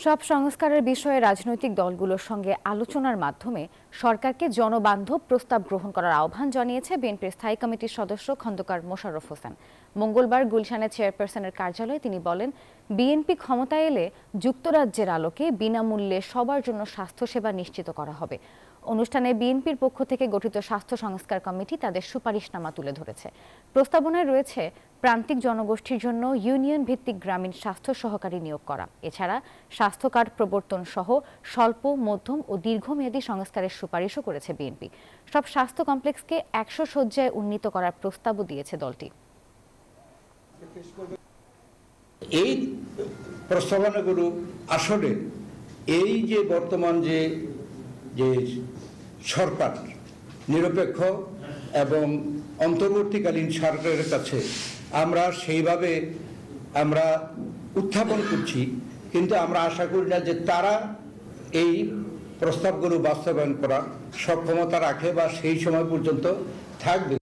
সব সংস্কারের বিষয়ে রাজনৈতিক দলগুলোর সঙ্গে আলোচনার মাধ্যমে সরকারকে জনবান্ধব প্রস্তাব গ্রহণ করার আহ্বান জানিয়েছে বিএনপির স্থায়ী কমিটির সদস্য খন্দকার মোশাররফ হোসেন। মঙ্গলবার গুলশানের চেয়ারপারসনের কার্যালয়ে তিনি বলেন, বিএনপি ক্ষমতায় এলে যুক্তরাজ্যের আলোকে বিনামূল্যে সবার জন্য স্বাস্থ্যসেবা নিশ্চিত করা হবে। অনুষ্ঠানে বিএনপির পক্ষ থেকে গঠিত স্বাস্থ্য সংস্কার কমিটি তাদের সুপারিশনামা তুলে ধরেছে। প্রস্তাবনায় রয়েছে প্রান্তিক জনগোষ্ঠীর জন্য ইউনিয়ন ভিত্তিক গ্রামীণ স্বাস্থ্য সহকারী নিয়োগ করা, এছাড়া স্বাস্থ্য কার্ড প্রবর্তন সহ স্বল্প, মধ্যম ও দীর্ঘমেয়াদী সংস্কারের সুপারিশও করেছে বিএনপি। সব স্বাস্থ্য কমপ্লেক্সকে 100 শয্যায় উন্নীত করার প্রস্তাবও দিয়েছে দলটি। এই প্রস্তাবনাগুলো আসলে এই যে বর্তমান যে সরকার নিরপেক্ষ এবং অন্তর্বর্তীকালীন সরকারের কাছে আমরা সেইভাবে আমরা উত্থাপন করছি, কিন্তু আমরা আশা করি না যে তারা এই প্রস্তাবগুলো বাস্তবায়ন করার সক্ষমতা রাখে বা সেই সময় পর্যন্ত থাকবে।